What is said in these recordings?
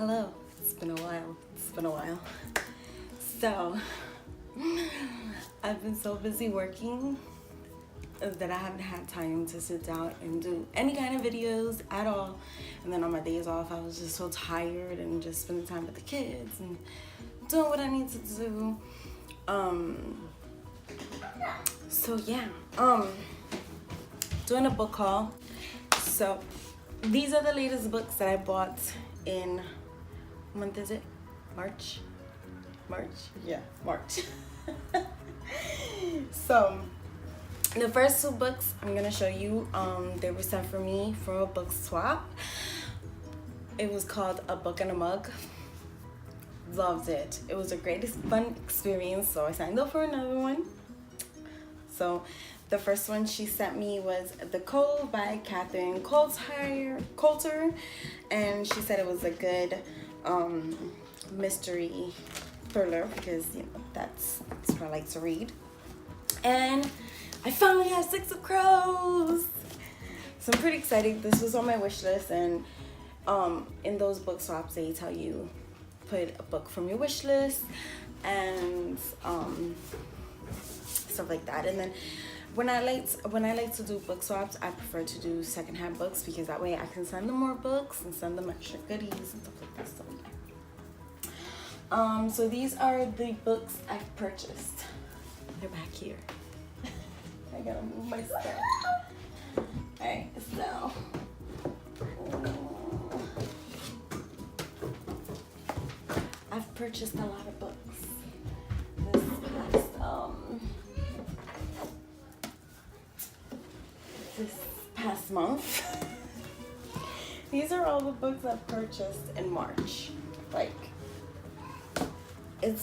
Hello. It's been a while. So, I've been so busy working that I haven't had time to sit down and do any kind of videos at all. And then on my days off, I was just so tired and just spending time with the kids and doing what I need to do. So yeah, doing a book haul. So these are the latest books that I bought in, what month is it? March? Yeah, March. So the first two books I'm gonna show you, they were sent for me from a book swap. It was called A Book and a Mug. Loved it. It was the greatest fun experience, so I signed up for another one. So the first one she sent me was The Cove by Catherine Coulter, and she said it was a good mystery thriller because that's what I like to read. And I finally have Six of Crows, so I'm pretty excited. This was on my wish list, and in those book swaps they tell you put a book from your wish list and stuff like that. And then when I like to do book swaps, I prefer to do secondhand books because that way I can send them more books and send them extra goodies and stuff like that. So yeah. So these are the books I've purchased. They're back here. I gotta move my stuff. Alright, so I've purchased a lot of books this past month. These are all the books I've purchased in March. Like, it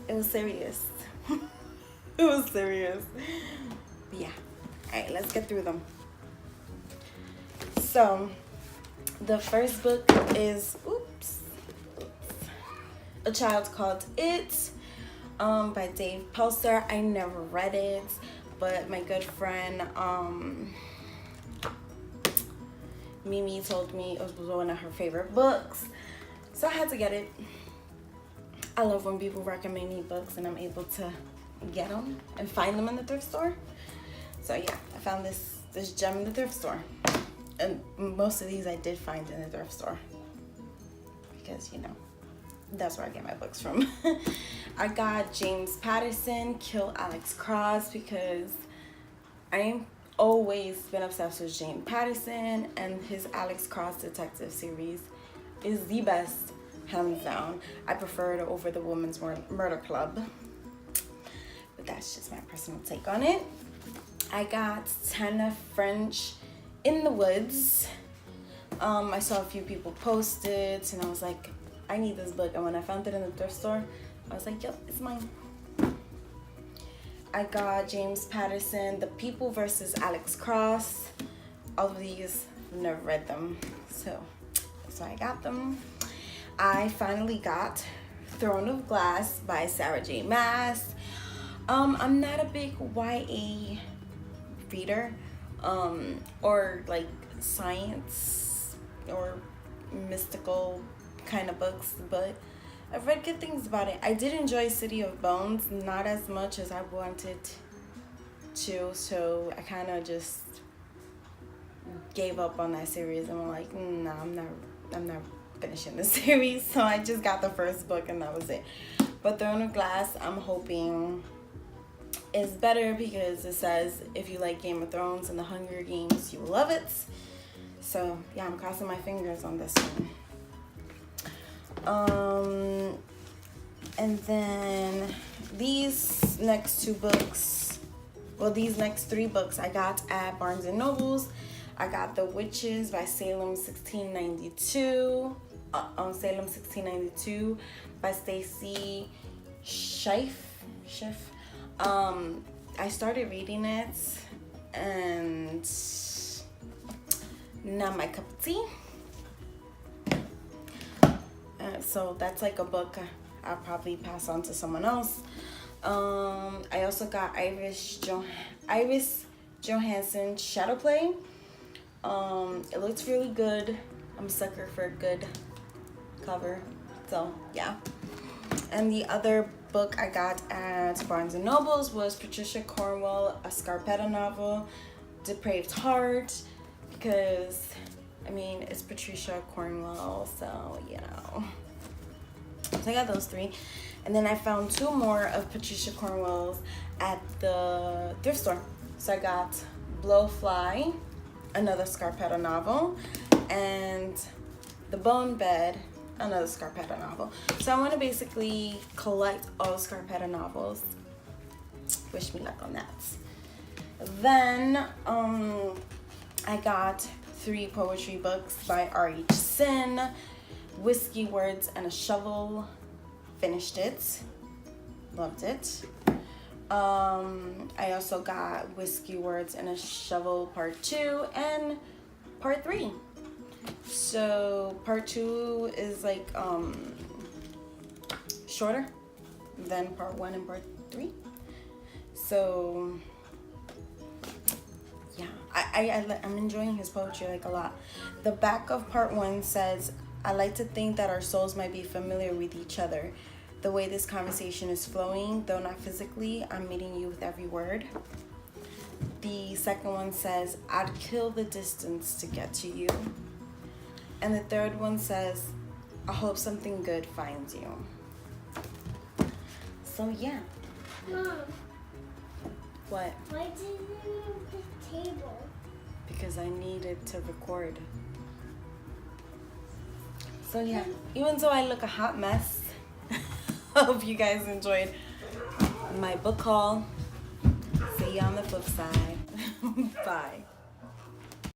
was serious. It was serious. But yeah. Alright, let's get through them. So the first book is A Child Called It, by Dave Pelzer. I never read it, but my good friend Mimi told me it was one of her favorite books, so I had to get it. I love when people recommend me books and I'm able to get them and find them in the thrift store. So yeah, I found this gem in the thrift store, and most of these I did find in the thrift store because that's where I get my books from. I got James Patterson, Kill Alex Cross, because I've always been obsessed with James Patterson, and his Alex Cross detective series is the best, hands down. I prefer it over the Women's Murder Club, but that's just my personal take on it. I got Tana French, In the Woods. I saw a few people post it, and I was like, I need this book. And when I found it in the thrift store, I was like, yep, it's mine. I got James Patterson, The People versus Alex Cross. All of these, I've never read them, so that's why I got them. I finally got Throne of Glass by Sarah J. Maas. I'm not a big YA reader, or like science or mystical kind of books, but I've read good things about it. I did enjoy City of Bones, not as much as I wanted to, so I kind of just gave up on that series and I'm like, no, I'm not finishing the series. So I just got the first book and that was it. But Throne of Glass, I'm hoping is better because it says if you like Game of Thrones and the Hunger Games, you will love it. So yeah, I'm crossing my fingers on this one. And then these next two books, these next three books I got at Barnes and Nobles. I got The Witches by Salem 1692, Salem 1692 by Stacy Schiff. I started reading it and not my cup of tea. So that's like a book I'll probably pass on to someone else. I also got Iris Johansen Shadowplay. It looks really good. I'm a sucker for a good cover. So yeah. And the other book I got at Barnes and Nobles was Patricia Cornwell, a Scarpetta novel, Depraved Heart, because I mean it's Patricia Cornwell, so you know. So I got those 3. And then I found 2 more of Patricia Cornwell's at the thrift store. So I got Blowfly, another Scarpetta novel, and The Bone Bed, another Scarpetta novel. So I want to basically collect all the Scarpetta novels. Wish me luck on that. Then I got 3 poetry books by R.H. Sin. Whiskey, Words, and a Shovel. Finished it. Loved it. I also got Whiskey, Words, and a Shovel Part 2 and Part 3. So Part 2 is like shorter than Part 1 and Part 3. So yeah, I'm enjoying his poetry like a lot. The back of Part 1 says, I like to think that our souls might be familiar with each other. The way this conversation is flowing, though not physically, I'm meeting you with every word. The second one says, I'd kill the distance to get to you. And the third one says, I hope something good finds you. So yeah. Mom. What? Why did you move the table? Because I needed to record. So yeah, even though I look a hot mess, I hope you guys enjoyed my book haul. See you on the flip side. Bye.